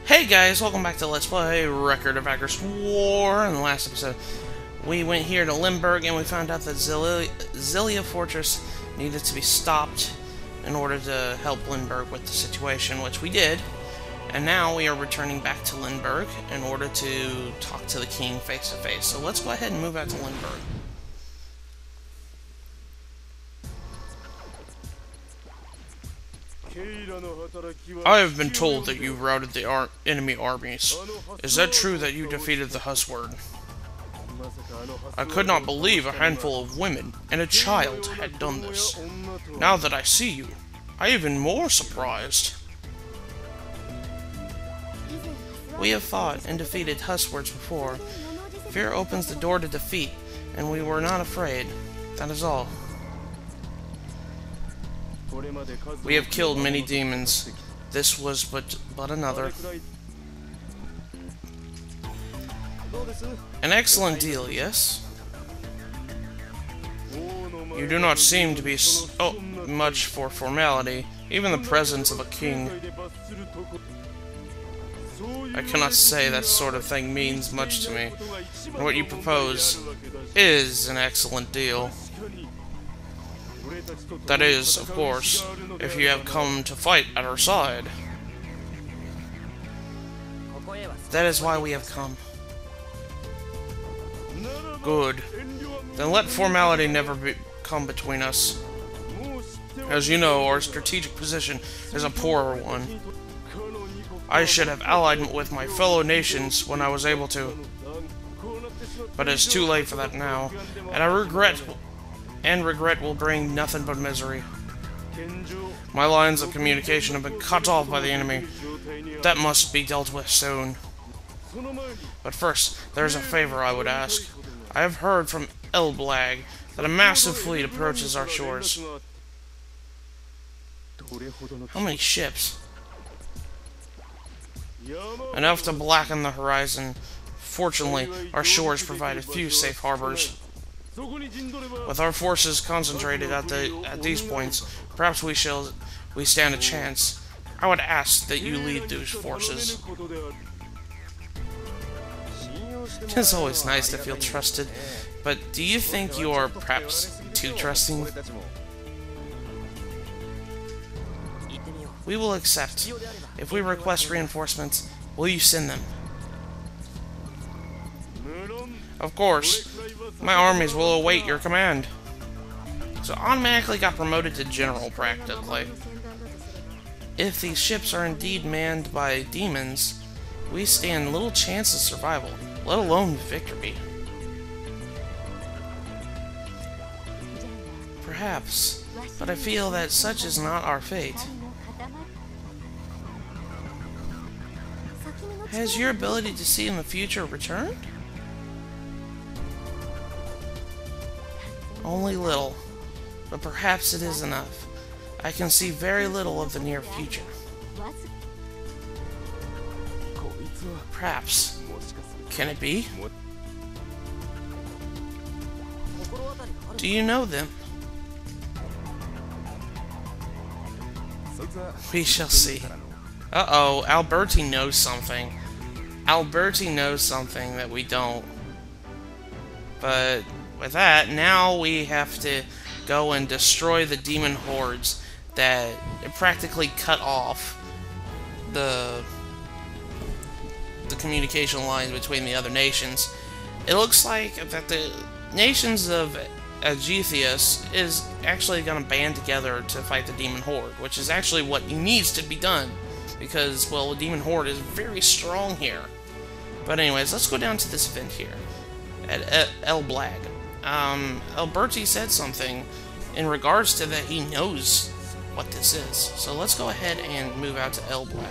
Hey guys, welcome back to Let's Play Record of Agarest War. In the last episode, we went here to Limburg and we found out that Zilia Fortress needed to be stopped in order to help Limburg with the situation, which we did. And now we are returning back to Limburg in order to talk to the king face to face. So let's go ahead and move out to Limburg. I have been told that you routed the enemy armies. Is that true that you defeated the Husward? I could not believe a handful of women and a child had done this. Now that I see you, I am even more surprised. We have fought and defeated Huswards before. Fear opens the door to defeat, and we were not afraid. That is all. We have killed many demons. This was but another. An excellent deal, yes? You do not seem to be much for formality, even the presence of a king. I cannot say that sort of thing means much to me. And what you propose is an excellent deal. That is, of course, if you have come to fight at our side. That is why we have come. Good. Then let formality never come between us. As you know, our strategic position is a poorer one. I should have allied with my fellow nations when I was able to. But it is too late for that now, and regret will bring nothing but misery. My lines of communication have been cut off by the enemy. That must be dealt with soon. But first, there is a favor I would ask. I have heard from Elblag that a massive fleet approaches our shores. How many ships? Enough to blacken the horizon. Fortunately, our shores provide a few safe harbors. With our forces concentrated at these points, perhaps we stand a chance. I would ask that you lead those forces. It's always nice to feel trusted, but do you think you are perhaps too trusting? We will accept. If we request reinforcements, will you send them? Of course. My armies will await your command. So automatically got promoted to general, practically. If these ships are indeed manned by demons, we stand little chance of survival, let alone victory. Perhaps, but I feel that such is not our fate. Has your ability to see in the future returned? Only little, but perhaps it is enough. I can see very little of the near future. Perhaps. Can it be? Do you know them? We shall see. Uh-oh, Alberti knows something. Alberti knows something that we don't. But with that, now we have to go and destroy the demon hordes that practically cut off the communication lines between the other nations. It looks like that the nations of Agethius is actually going to band together to fight the demon horde, which is actually what needs to be done, because, well, the demon horde is very strong here. But anyways, let's go down to this event here at Elblag. Alberti said something in regards to that he knows what this is. So let's go ahead and move out to Elblag.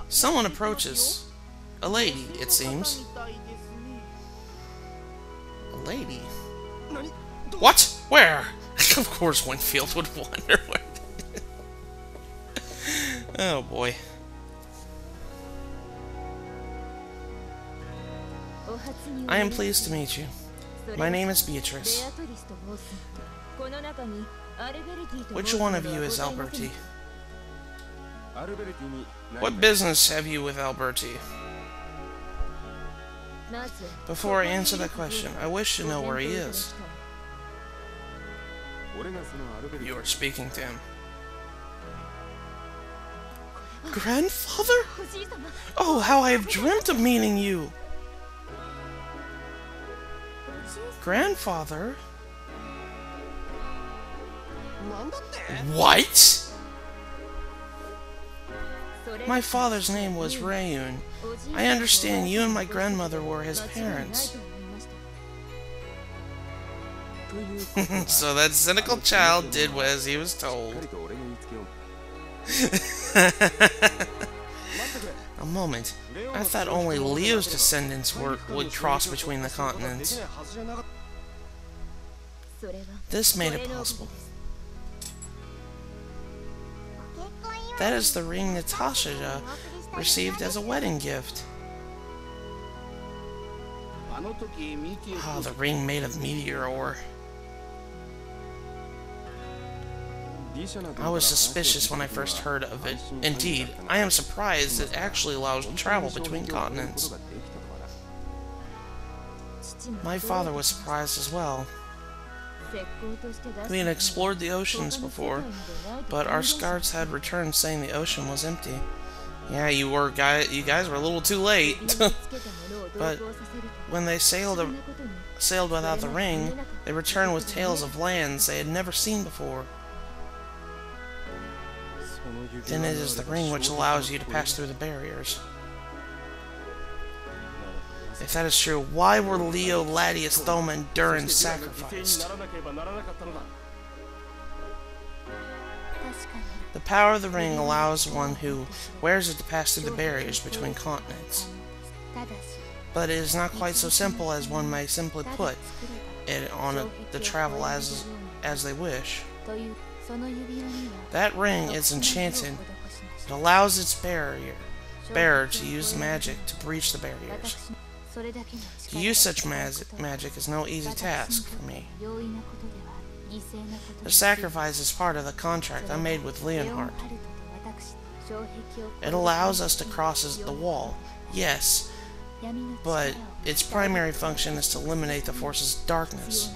Someone approaches. A lady, it seems. A lady? What? Where? Of course Winfield would wonder where. Oh boy. I am pleased to meet you. My name is Beatrice. Which one of you is Alberti? What business have you with Alberti? Before I answer that question, I wish to know where he is. You are speaking to him. Grandfather? Oh, how I have dreamt of meeting you! Grandfather? What? My father's name was Rayun. I understand you and my grandmother were his parents. So that cynical child did as he was told. A moment. I thought only Leo's descendants would cross between the continents. This made it possible. That is the ring Natasha received as a wedding gift. Ah, the ring made of meteor ore. I was suspicious when I first heard of it. Indeed, I am surprised it actually allows travel between continents. My father was surprised as well. We had explored the oceans before, but our scouts had returned saying the ocean was empty. Yeah, you guys were a little too late. But when they sailed without the ring, they returned with tales of lands they had never seen before. Then it is the ring which allows you to pass through the barriers. If that is true, why were Leo, Latius, Thoma, and Durin sacrificed? The power of the ring allows one who wears it to pass through the barriers between continents. But it is not quite so simple as one may simply put it on the travel as they wish. That ring is enchanted. It allows its bearer to use magic to breach the barriers. To use such magic is no easy task for me. The sacrifice is part of the contract I made with Leonhardt. It allows us to cross the wall, yes, but its primary function is to eliminate the force's darkness.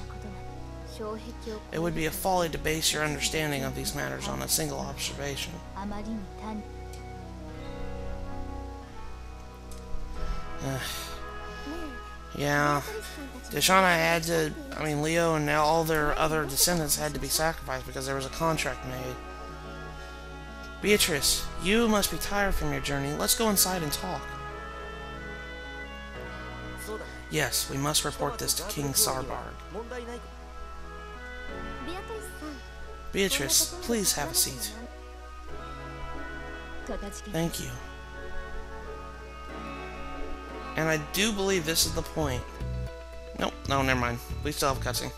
It would be a folly to base your understanding of these matters on a single observation. Yeah, Leo and all their other descendants had to be sacrificed because there was a contract made. Beatrice, you must be tired from your journey. Let's go inside and talk. Yes, we must report this to King Sarbarg. Beatrice, please have a seat. Thank you. And I do believe this is the point. Nope, no, never mind. We still have cutscene.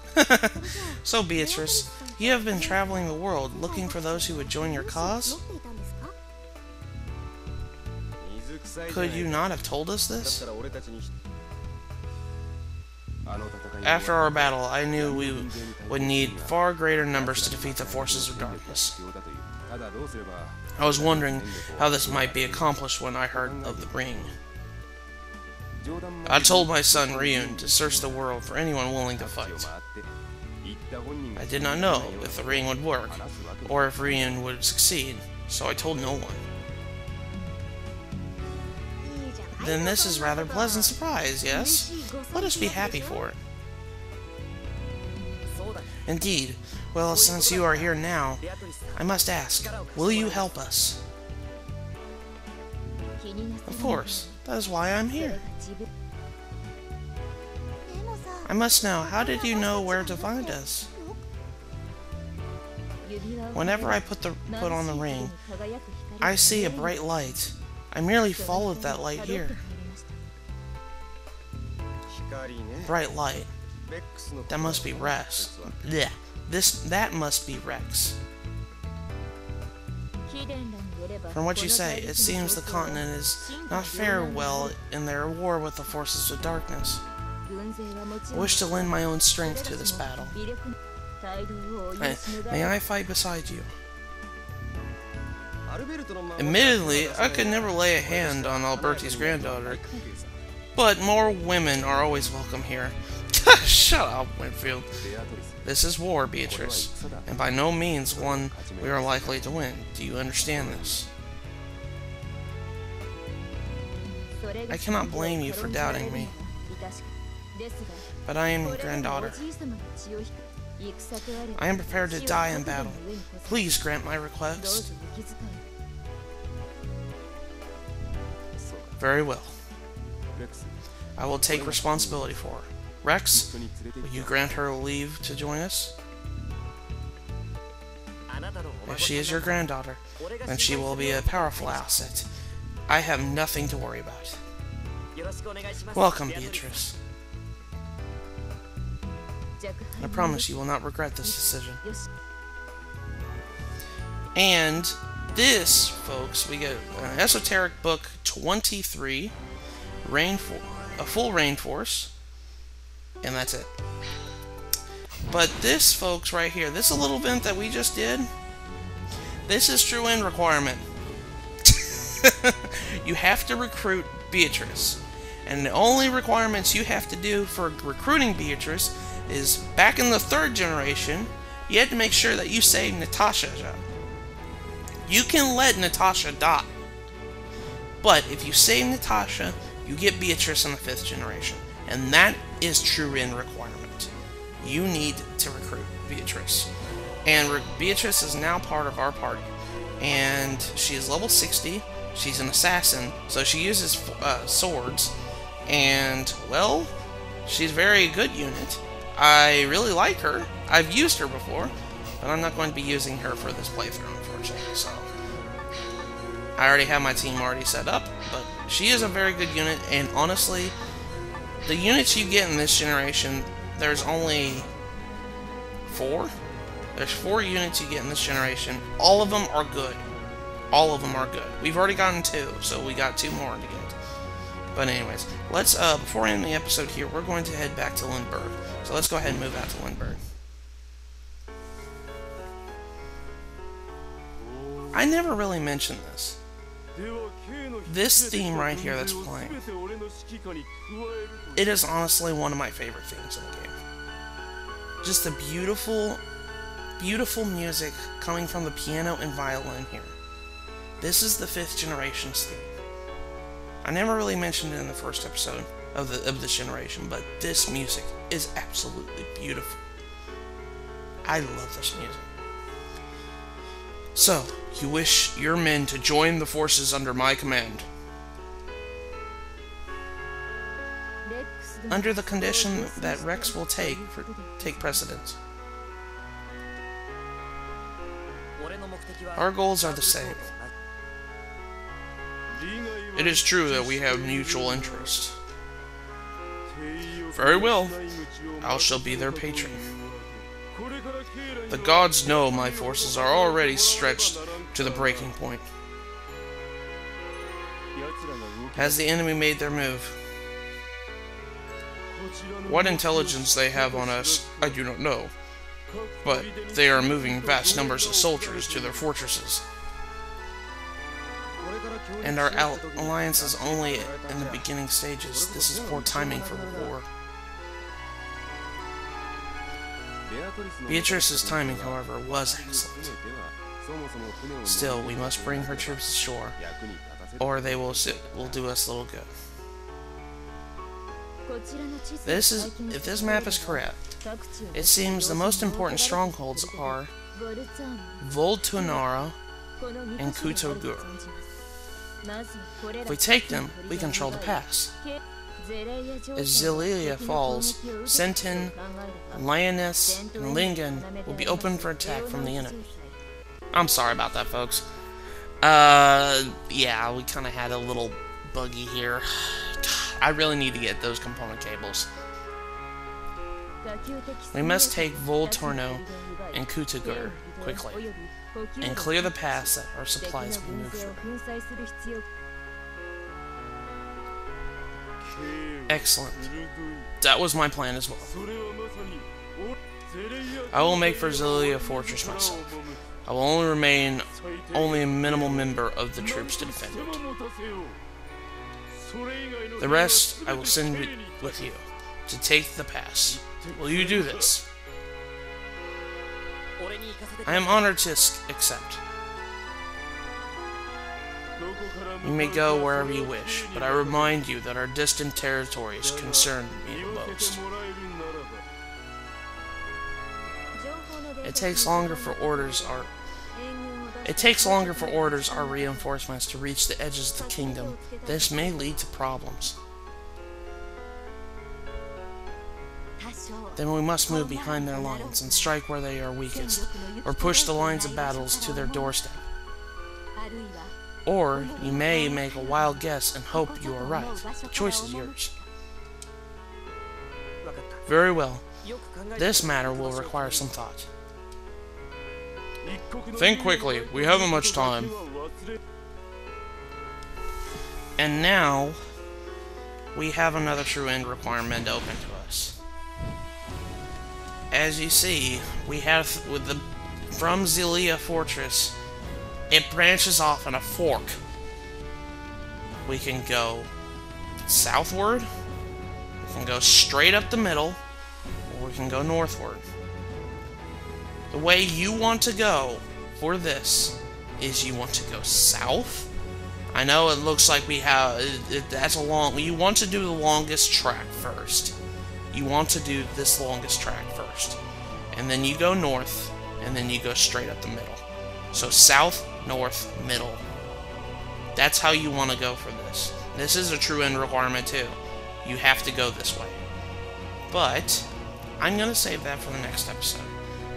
So, Beatrice, you have been traveling the world looking for those who would join your cause? Could you not have told us this? After our battle, I knew we would need far greater numbers to defeat the forces of darkness. I was wondering how this might be accomplished when I heard of the ring. I told my son Ryun to search the world for anyone willing to fight. I did not know if the ring would work, or if Ryun would succeed, so I told no one. Then this is rather a pleasant surprise, yes? Let us be happy for it. Indeed. Well, since you are here now, I must ask, will you help us? Of course. That is why I'm here. I must know, how did you know where to find us? Whenever I put on the ring, I see a bright light. I merely followed that light here. Bright light. That must be Rex. Blech. That must be Rex. From what you say, it seems the continent is not faring well in their war with the forces of darkness. I wish to lend my own strength to this battle. May I fight beside you? Admittedly, I could never lay a hand on Alberti's granddaughter, but more women are always welcome here. Shut up, Winfield. This is war, Beatrice, and by no means one we are likely to win. Do you understand this? I cannot blame you for doubting me, but I am your granddaughter. I am prepared to die in battle. Please grant my request. Very well. I will take responsibility for her. Rex, will you grant her leave to join us? If she is your granddaughter, then she will be a powerful asset. I have nothing to worry about. Welcome, Beatrice. I promise you will not regret this decision. And this, folks, we get an Esoteric Book 23, a full Rainforce, and that's it. But this, folks, right here, this little event that we just did, this is true end requirement. You have to recruit Beatrice. And the only requirements you have to do for recruiting Beatrice is, back in the 3rd generation, you had to make sure that you save Natasha. You can let Natasha die. But if you save Natasha, you get Beatrice in the 5th generation. And that is true end requirement. You need to recruit Beatrice. And Beatrice is now part of our party. And she is level 60. She's an assassin, so she uses swords. And, well, she's a very good unit. I really like her. I've used her before, but I'm not going to be using her for this playthrough, unfortunately. So I already have my team already set up, but she is a very good unit. And honestly, the units you get in this generation, there's only 4. There's 4 units you get in this generation. All of them are good. All of them are good. We've already gotten 2, so we got 2 more to get. But anyways, let's, before ending the episode here, we're going to head back to Lindbergh. So let's go ahead and move out to Lindbergh. I never really mentioned this. This theme right here that's playing, it is honestly one of my favorite themes in the game. Just the beautiful, beautiful music coming from the piano and violin here. This is the 5th generation's theme. I never really mentioned it in the first episode of this generation, but this music is absolutely beautiful. I love this music. So, you wish your men to join the forces under my command. Under the condition that Rex will take precedence. Our goals are the same. It is true that we have mutual interest. Very well. I shall be their patron. The gods know my forces are already stretched to the breaking point. Has the enemy made their move? What intelligence they have on us, I do not know. But they are moving vast numbers of soldiers to their fortresses. And our alliance is only in the beginning stages. This is poor timing for war. Beatrice's timing, however, was excellent. Still, we must bring her troops ashore, or they will do us little good. If this map is correct, it seems the most important strongholds are Voltunara and Kutogur. If we take them, we control the pass. If Zelilia falls, Sentin, Lioness, and Lingen will be open for attack from the enemy. I'm sorry about that, folks. Yeah, we kind of had a little buggy here. God, I really need to get those component cables. We must take Volturno and Kutugur quickly, and clear the pass that our supplies will move through. Excellent. That was my plan as well. I will make for Zelia Fortress myself. I will only remain a minimal member of the troops to defend it. The rest I will send with you to take the pass. Will you do this? I am honored to accept. You may go wherever you wish, but I remind you that our distant territories concern me most. It takes longer for orders our reinforcements to reach the edges of the kingdom. This may lead to problems. Then we must move behind their lines and strike where they are weakest, or push the lines of battles to their doorstep. Or you may make a wild guess and hope you are right. The choice is yours. Very well. This matter will require some thought. Think quickly. We haven't much time. And now, we have another true end requirement open to us. As you see, we have from Zelia Fortress, it branches off in a fork. We can go southward, we can go straight up the middle, or we can go northward. The way you want to go for this is you want to go south. I know it looks like we have, that's a long, you want to do the longest track first. You want to do this longest track first. And then you go north, and then you go straight up the middle. So south, north, middle. That's how you want to go for this. This is a true end requirement too. You have to go this way. But I'm going to save that for the next episode.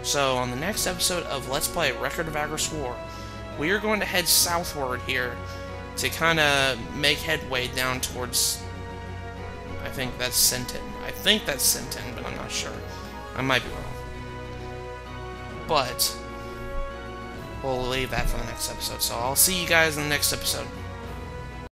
So on the next episode of Let's Play Record of Agarest War, we are going to head southward here to kind of make headway down towards, I think that's Sinton. I think that's Sinton, but I'm not sure. I might be wrong. But we'll leave that for the next episode. So I'll see you guys in the next episode.